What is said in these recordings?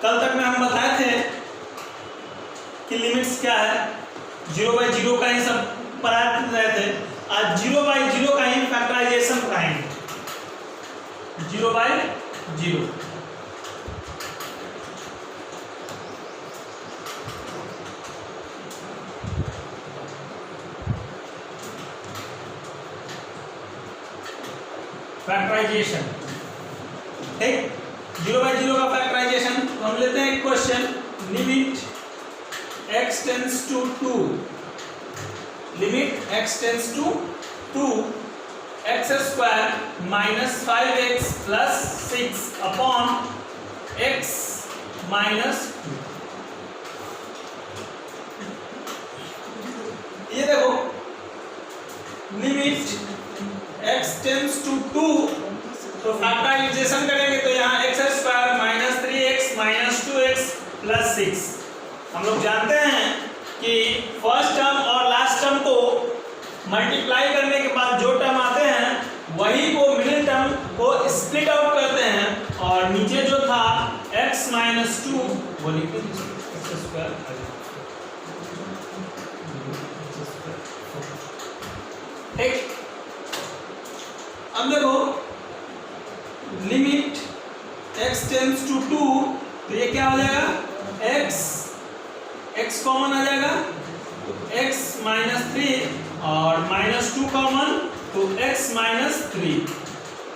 कल तक में हम बताए थे कि लिमिट्स क्या है, 0/0 का ही सब पढ़ा रहे थे। आज 0/0 का ही फैक्टराइजेशन पढ़ाएंगे। 0/0 फैक्टराइजेशन, ठीक। 0/0 का फैक्टराइजेशन हम लेते हैं एक question, limit x tends to 2, limit x tends to 2 x square minus 5x plus 6 upon x minus 2। ये देखो लिमिट x टेंड्स टू 2, तो फैक्टराइजेशन करेंगे तो यहाँ x square minus 3x minus 2x plus 6। हम लोग जानते हैं कि फर्स्ट टर्म और लास्ट टर्म को मल्टीप्लाई करने के बाद जो टर्म आते हैं वही को मिडिल टर्म को स्प्लिट आउट करते हैं, और नीचे जो था x माइनस 2 वो लिख दीजिए x स्क्वायर। ठीक, अब देखो लिमिट x टेंड्स टू 2, तो ये क्या हो जाएगा, x कॉमन आ जाएगा तो x माइनस 3 और माइनस 2 कॉमन तो x माइनस 3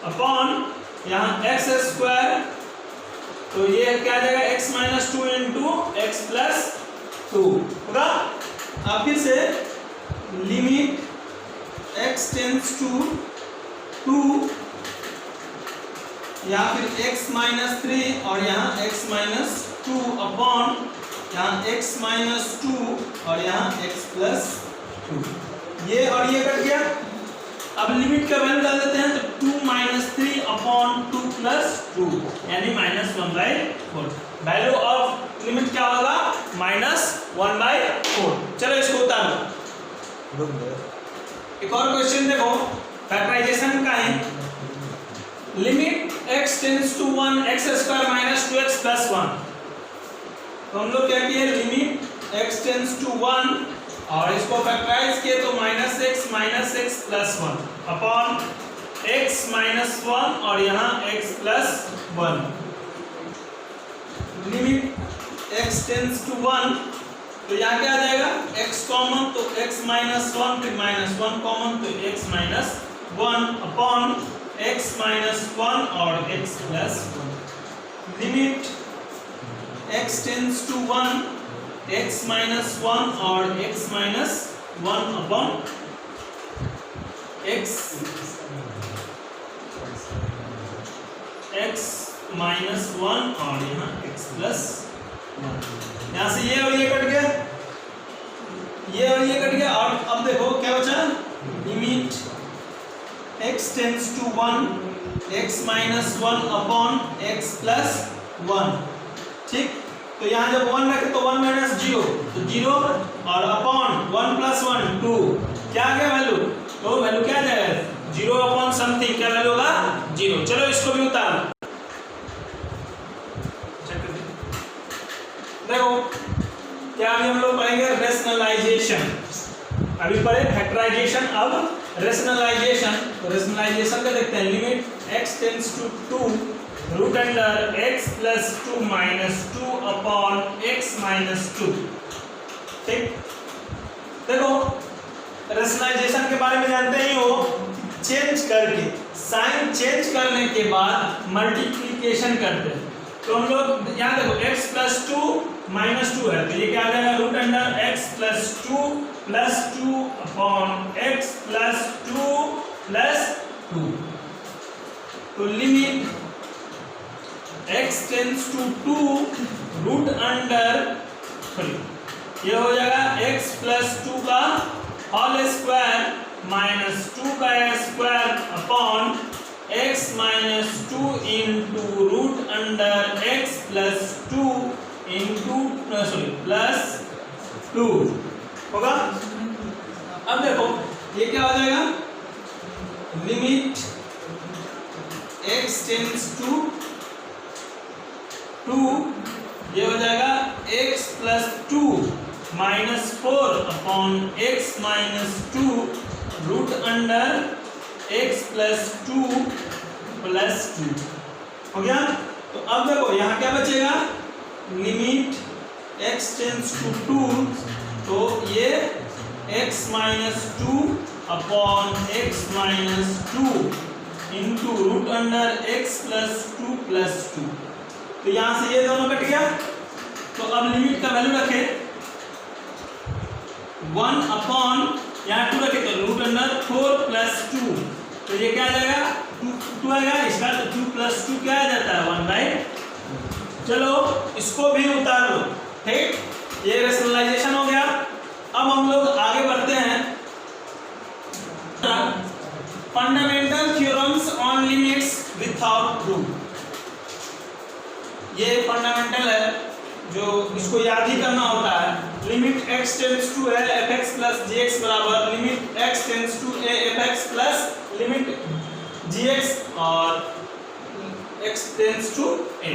अपॉन यहाँ x स्क्वायर, तो ये क्या आ जाएगा x minus 2 into x plus 2 होगा। अब फिर से लिमिट x टेंड्स टू 2 या फिर x माइनस 3 और यहाँ x माइनस 2 अपॉन यहाँ x माइनस 2 और यहाँ x प्लस 2, ये और ये कट गया। अब लिमिट का वैल्यू डाल देते हैं तो 2 माइनस 3 अपॉन 2 प्लस 2 यानी -1/4। वैल्यू ऑफ लिमिट क्या होगा, -1/4। चलो इसको उतारो। एक और क्वेश्चन देखो फैक्टराइजेशन का है, limit x tends to 1 x square minus 2x plus 1। तो हम लोग क्या किए, लिमिट x टेंड्स टू 1 और इसको फैक्टराइज किए तो -x plus 1 upon x minus 1 और यहाँ x plus 1। Limit x tends to 1, तो यहाँ क्या आ जाएगा, x कॉमन तो x माइनस 1 फिर -1 कॉमन तो x minus 1 upon x minus 1 और x plus 1। Limit x tends to 1 x minus 1 और x minus 1 upon x minus 1 और यहाँ x प्लस 1। यहाँ से ये और ये कट गया, ये और ये कट गया। और अब देखो क्या बचा, limit x tends to 1 x minus 1 upon x plus 1। ठीक, तो यहाँ जब 1 रखे तो 1 माइनस 0 तो 0 और अपॉन 1 प्लस 1 2, क्या आ गया वैल्यू, तो वैल्यू क्या आ जाएगा 0 अपॉन समथिंग, क्या वैल्यू होगा 0। चलो इसको भी उतारो। देखो क्या अभी हम लोग पढ़ेंगे रेशनलाइजेशन, अभी पढ़े फैक्टराइजेशन, अब रेशनलाइजेशन। तो रेशनलाइजेशन का देखते हैं, limit x tends to 2 root under x plus 2 minus 2 upon x minus 2। ठीक, देखो रेशनलाइजेशन के बारे में जानते ही हो, चेंज करके साइन चेंज करने के बाद मल्टीप्लिकेशन करते हैं। तो हम लोग यहाँ देखो x प्लस 2 माइनस 2 है, तो ये क्या आ जाएगा, root under x plus 2 plus 2 upon x plus 2 plus 2। तो limit x tends to 2 root under, ये हो जाएगा x प्लस 2 का होल स्क्वायर माइनस 2 का square upon x minus 2 into root under x plus 2 into plus 2 होगा। अब देखो ये क्या हो जाएगा, लिमिट x टेंड्स टू 2, ये हो जाएगा x plus 2 minus 4 upon x minus 2 root under x plus 2 plus 2 हो गया। तो अब देखो यहाँ क्या बचेगा, लिमिट x टेंस टू 2, तो ये x minus 2 upon x minus 2 into root under x plus 2 plus 2। तो यहाँ से ये दोनों कट गया। तो अब लिमिट का वैल्यू रखे 1 अपॉन यहाँ 2 रखे तो रूट अंडर 4 प्लस 2, तो ये क्या आ जाएगा 2 आएगा, इसका 2 प्लस 2 क्या आ जाता है 1 बाई। चलो इसको भी उतार लो, ठीक, ये रेशनलाइजेशन हो गया। अब हम लोग आगे बढ़ते हैं, fundamental theorems on limits without proof. ये फंडामेंटल है जो इसको याद ही करना होता है। Limit x tends to a fx plus gx बराबर limit x tends to a fx plus limit gx और x टेंस टू a।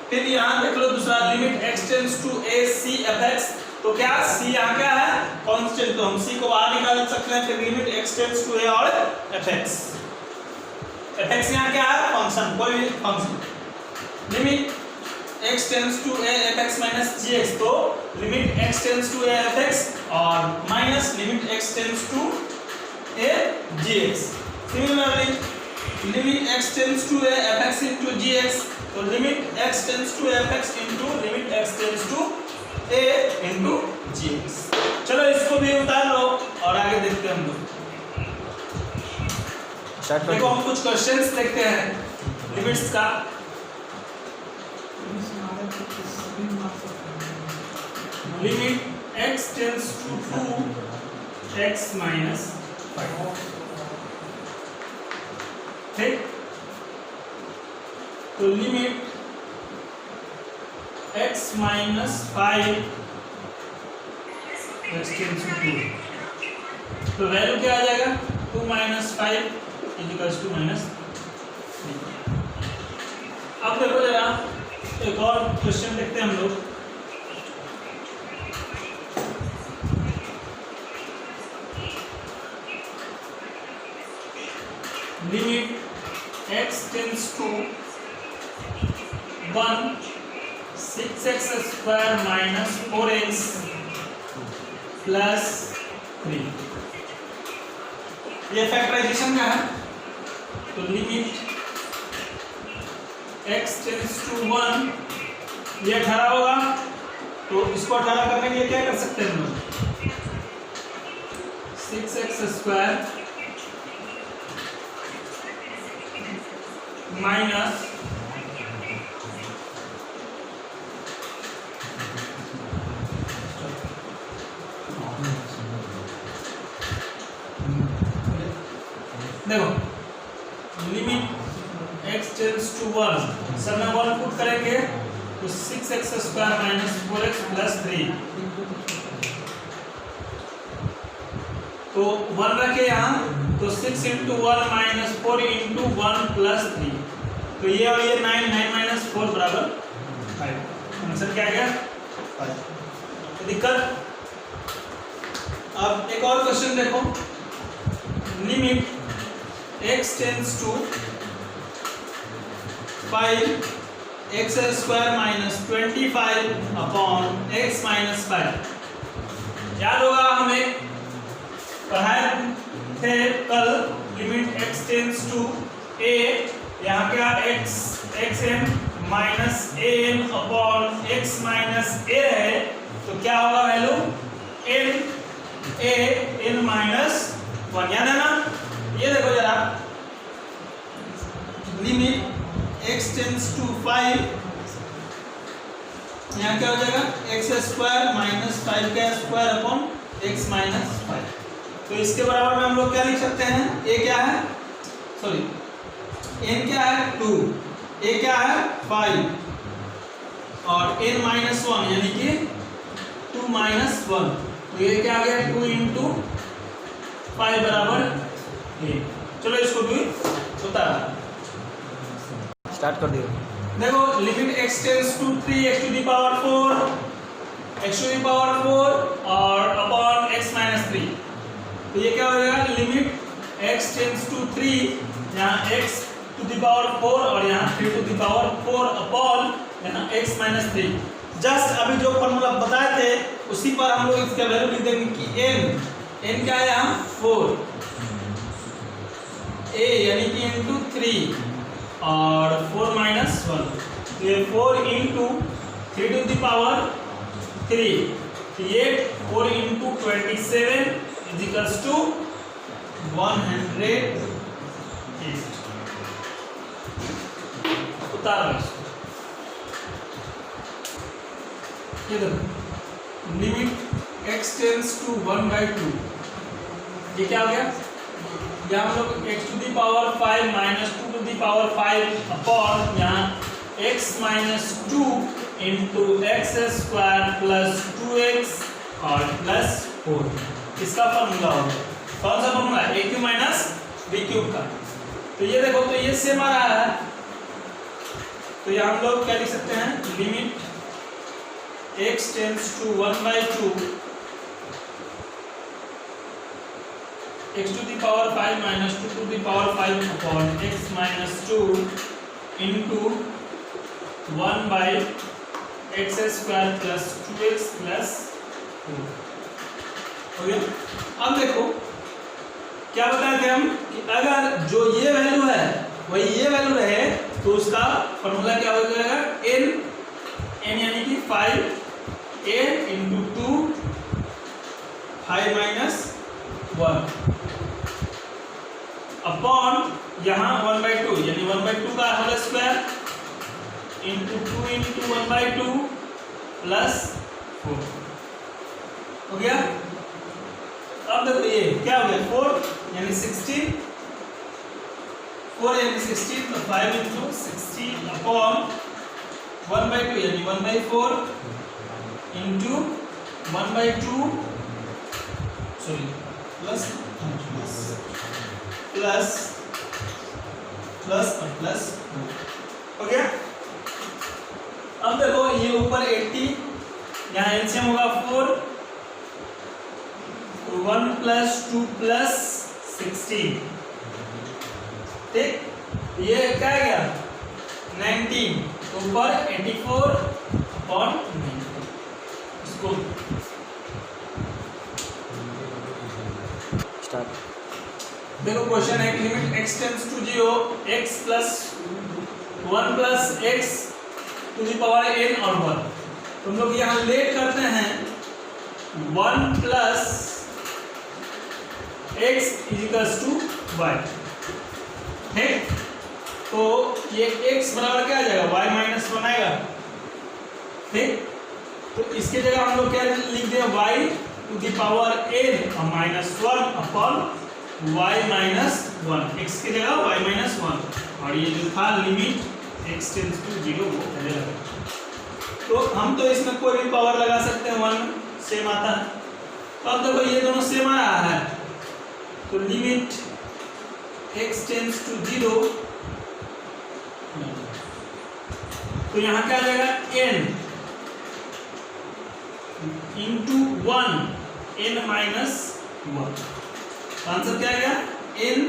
फिर यहाँ देख लो दूसरा limit x tends to a c fx, तो क्या c यहाँ क्या है कांस्टेंट, तो हम c को बाहर निकाल सकते हैं। फिर limit x tends to a और fx, fx यहाँ क्या है फंक्शन, कोई भी function. Limit x tends to a fx minus gx, तो limit x tends to a fx और minus limit x tends to a gx। Similarly limit x tends to a fx into gx, तो limit x tends to a fx into limit x tends to a into gx। चलो इसको भी उतार लो और आगे देखते हैं हम लोग। देखो हम कुछ क्वेश्चंस देखते हैं लिमिट्स का। Limit x tends to 2 x minus 5, ठीक, तो limit x minus 5 x tends to 2, तो वैल्यू क्या आ जाएगा 2 माइनस 5 इक्वल्स टू माइनस 3। अब देखो जरा एक और क्वेश्चन देखते हैं हम लोग। Limit x tends to 1 6x square minus 4x plus 3, ये फैक्टराइजेशन का है। तो लिमिट x टेंस टू 1, ये 18 होगा, तो इसको 18 करने के लिए क्या कर सकते हैं हम लोग 6x स्क्वायर माइनस देखो लिमिट x टेंस टू 1, सब में 1 पुट करेंगे तो 6x square minus 4x plus 3, तो 1 रखे यहाँ, तो 6 इंटू 1 माइनस 4 इंटू 1 प्लस 3, तो ये और ये 9 माइनस 4 बराबर 5। आंसर क्या आ गया 5। दिक्कत। अब एक और क्वेश्चन देखो। Limit x tends to 5 x square minus 25 upon x minus 5। याद होगा हमें पढ़ाए थे कल limit x tends to a, यहाँ क्या x m minus a n upon x minus a है, तो क्या होगा value n a n minus 1, याद है ना। ये देखो जरा लिमिट x टेंस टू 5, यहाँ क्या हो जाएगा x स्क्वायर माइनस 5 का स्क्वायर अपॉन x माइनस 5, तो इसके बराबर में हम लोग क्या लिख सकते हैं, a क्या है सॉरी n क्या है 2, a क्या है 5 और n माइनस 1 यानी कि 2 माइनस 1, तो ये क्या आ गया 2 इंटू 5 बराबर a। चलो इसको भी उतारा, स्टार्ट कर दिया। देखो limit x tends to 3 x to the power 4 और अपॉन x माइनस 3। तो ये क्या हो जाएगा, लिमिट x टेंड्स टू 3, यहाँ x टू द पावर 4 और यहाँ 3 टू द पावर 4 अपॉन यहाँ x माइनस 3। जस्ट अभी जो फॉर्मूला बताए थे उसी पर हम लोग इसका वैल्यू लिख देंगे कि n क्या है यहाँ 4 a यानी कि इंटू 3 और 4 माइनस 1, ये 4 इंटू 3 टू द पावर 3, ये 4 इंटू 27 इज इक्वल्स टू 108। उतार ये देखो लिमिट x टेंड्स टू 1/2, ये क्या हो गया, यहाँ हम लोग x to the power 5 minus 2 to the power 5 upon यहाँ x minus 2 into x square plus 2x और प्लस 4, इसका फॉर्मूला होगा। कौन सा formula, a cube minus b cube का। तो ये देखो, तो ये सेम आ रहा है, तो यहाँ हम लोग क्या लिख सकते हैं, limit x tends to 1/2 x to the power 5 minus 2 to the power 5 upon x minus 2 into 1/x square plus 2x plus 4 हो गया। अब देखो क्या बताए थे हम कि अगर जो ये वैल्यू है वही ये वैल्यू रहे तो उसका फॉर्मूला क्या हो जाएगा, n यानी कि 5 a इंटू 2 5 माइनस 1 अपॉन यहाँ 1/2 यानी 1/2 का whole square into 2 into 1/2 plus 4 हो गया। अब देखो ये क्या हो गया, 4 यानी 16, 4 यानी 16, तो 5 इंटू 16 अपॉन 1/2 यानी 1/4 इंटू 1/2 सॉरी प्लस हो गया। अब देखो ये ऊपर 80, यहाँ एलसीएम होगा 4, 1 प्लस 2 प्लस 16, ठीक, ये क्या गया 19, तो ऊपर 84 अपॉन 90। इसको स्टार्ट देखो, क्वेश्चन है limit x tends to 0 x plus 1 plus x to the power n और 1। तो हम लोग यहाँ लेट करते हैं 1 plus x is equals to y, ठीक। तो ये x बराबर क्या आ जाएगा, y माइनस 1 आएगा, ठीक। तो इसके जगह हम लोग क्या लिख दें, y to the power n और minus 1 upon y minus 1, x की जगह y माइनस 1, और ये जो था लिमिट x टेंड्स टू 0 वो पहले लगा। तो हम तो इसमें कोई भी पावर लगा सकते हैं, 1 सेम आता है। तो अब देखो ये दोनों सेम आ रहा है, तो लिमिट x टेंड्स टू 0, तो यहाँ क्या आ जाएगा n into 1 n minus 1, answer क्या आएगा n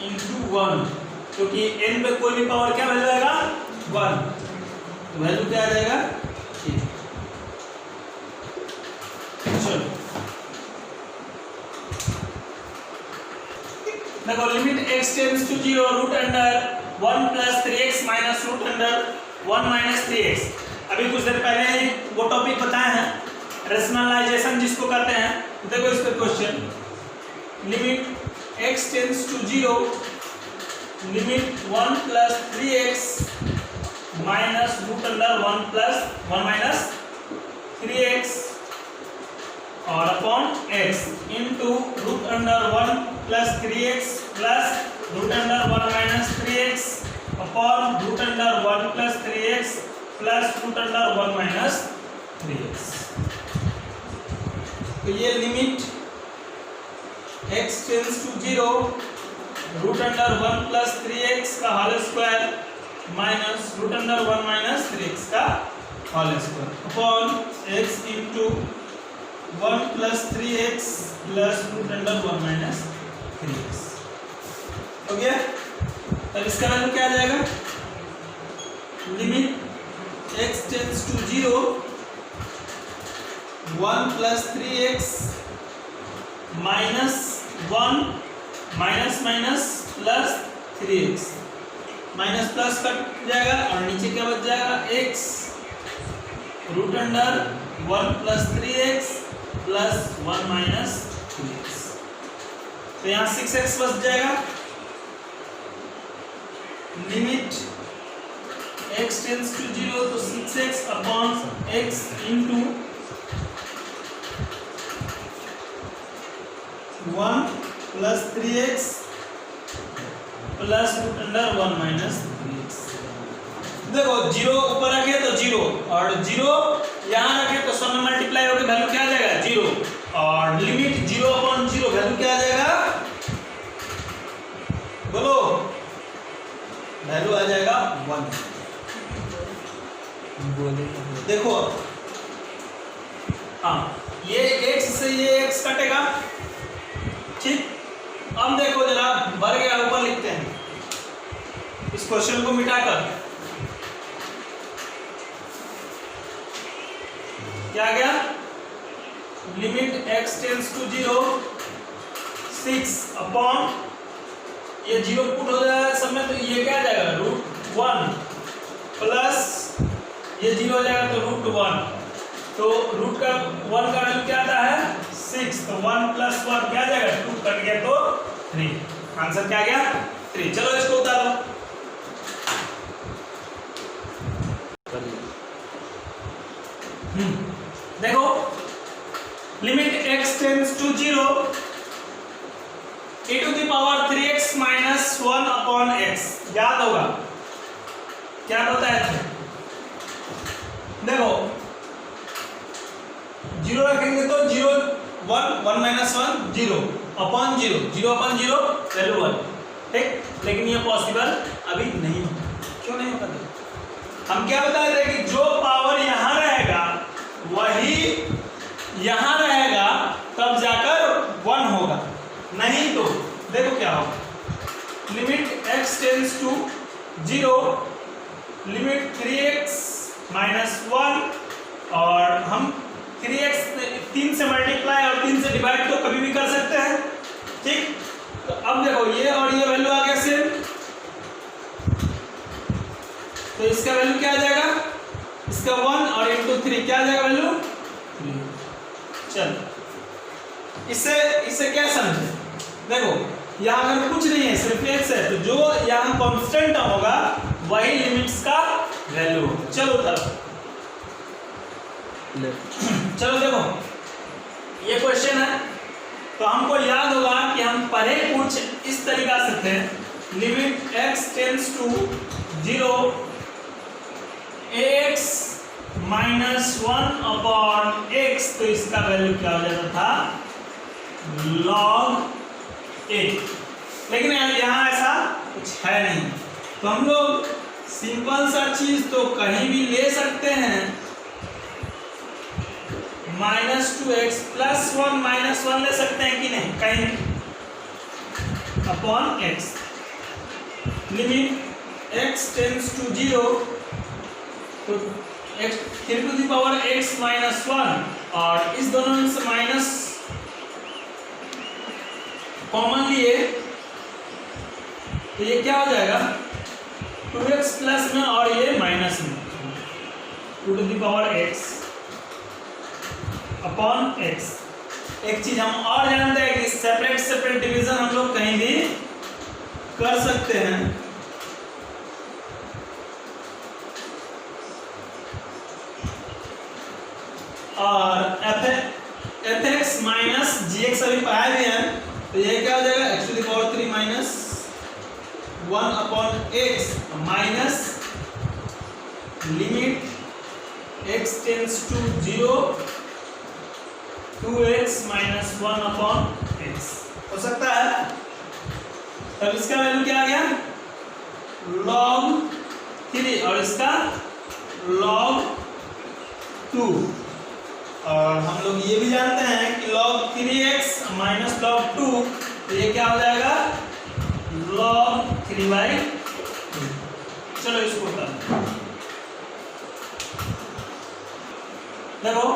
इंटू 1, क्योंकि n पे कोई भी पावर क्या वैल्यू आएगा 1, तो वैल्यू क्या आ जाएगा। चलो देखो limit x tends to 0 root under 1 plus 3x minus root under 1 minus 3x। अभी कुछ देर पहले ही वो टॉपिक बताए हैं, रेशनलाइजेशन जिसको कहते हैं। देखो इस पे question, limit x tends to 0 limit 1 plus 3x minus root under 1 plus 1 minus 3x और upon x into root under 1 plus 3x plus root under 1 minus 3x upon root under 1 plus 3x plus root under 1 minus 3x। तो ये limit x tends to 0 root under 1 plus 3x का whole square minus root under 1 minus 3x का whole square upon x into 1 plus 3x plus root under 1 minus 3x हो गया। तब इसका value क्या आ जाएगा, limit x tends to 0 1 plus 3x minus 1 minus minus plus 3x minus plus cut जाएगा और नीचे क्या बच जाएगा x root under 1 plus 3x plus 1 minus 3x। तो यहाँ 6x बच जाएगा। लिमिट x टेंड्स टू 0 तो 6x upon x into 1 plus 3x plus root under 1 minus 3x। देखो 0 ऊपर रखे तो 0 और 0 यहाँ रखे तो सब में मल्टीप्लाई होकर वैल्यू क्या आ जाएगा 0 और लिमिट 0 अपॉन 0 वैल्यू क्या आ जाएगा, बोलो वैल्यू आ जाएगा 1। देखो हाँ ये x से ये x कटेगा, ठीक। अब देखो जरा बढ़ गया, ऊपर लिखते हैं इस क्वेश्चन को मिटाकर क्या गया, limit x tends to 0 6 upon ये 0 पुट हो जाएगा सब में तो ये क्या आ जाएगा रूट 1 प्लस ये 0 हो जाएगा तो रूट 1 तो रूट का 1 का वैल्यू क्या आता है 6 तो 1 प्लस 1 क्या आ जाएगा 2 कट गया तो 3 आंसर क्या आ गया 3। चलो इसको उतारो। देखो limit x tends to 0 e to the power 3x minus 1 upon x याद होगा क्या बताया था। देखो 0 रखेंगे तो 0 1 1 माइनस 1 0 अपॉन 0 0 अपॉन 0 वैल्यू 1, ठीक। लेकिन ये पॉसिबल अभी नहीं होगा। क्यों नहीं होगा, हम क्या बताए थे कि जो पावर यहां रहेगा वही यहां रहेगा तब जाकर 1 होगा, नहीं तो देखो क्या होगा, limit x tends to 0 limit 3x minus 1 और हम 3x 3 से मल्टीप्लाई और 3 से डिवाइड तो कभी भी कर सकते हैं, ठीक। तो अब देखो ये और ये वैल्यू आ गया सेम, तो इसका वैल्यू क्या आ जाएगा, इसका 1 और इंटू 3 क्या आ जाएगा वैल्यू 3। चल इससे क्या समझे, देखो यहाँ अगर कुछ नहीं है सिर्फ x है तो जो यहाँ कांस्टेंट होगा वही लिमिट्स का वैल्यू होगा। चलो तब चलो देखो ये क्वेश्चन है तो हमको याद होगा कि हम पहले कुछ इस तरीका से थे, limit x tends to 0 ax minus 1 upon x तो इसका वैल्यू क्या हो जाता था log a, लेकिन यहाँ ऐसा कुछ है नहीं तो हम लोग सिंपल सा चीज तो कहीं भी ले सकते हैं, -2x प्लस 1 माइनस 1 ले सकते हैं कि नहीं, कहीं upon x limit x tends to 0 तो x 3 to the power x minus 1 और इस दोनों में से माइनस कॉमन लिए तो ये क्या हो जाएगा 2x प्लस में और ये माइनस में 2 to the power x upon x। एक चीज हम और जानते हैं कि सेपरेट डिवीजन हम लोग कहीं भी कर सकते हैं, और fx माइनस gx अभी पढ़ाए भी हैं तो ये क्या हो जाएगा x to the power 3 minus 1 upon x minus limit x tends to 0 2x minus 1 upon x हो सकता है। तब इसका वैल्यू क्या आ गया log 3 और इसका log 2। और हम लोग ये भी जानते हैं कि log 3x माइनस log 2, तो ये क्या हो जाएगा log 3/2। चलो इसको कर देखो,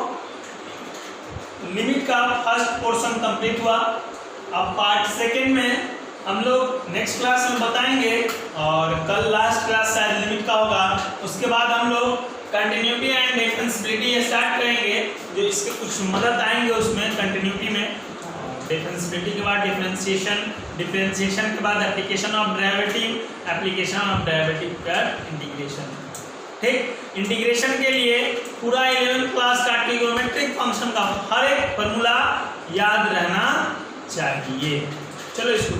लिमिट का फर्स्ट पोर्शन कंप्लीट हुआ। अब पार्ट सेकेंड में हम लोग नेक्स्ट क्लास में बताएंगे, और कल लास्ट क्लास शायद लिमिट का होगा। उसके बाद हम लोग कंटिन्यूटी एंड डिफरेंशियबिलिटी स्टार्ट करेंगे, जो इसके कुछ मदद आएंगे उसमें कंटिन्यूटी में। डिफरेंशियबिलिटी के बाद डिफरेंशिएशन, डिफरेंशिएशन के बाद application of derivative, application of derivative का इंटीग्रेशन। ठीक, इंटीग्रेशन के लिए पूरा 11th क्लास का ट्रिग्नोमेट्रिक फंक्शन का हर एक फॉर्मूला याद रहना चाहिए। चलो इसको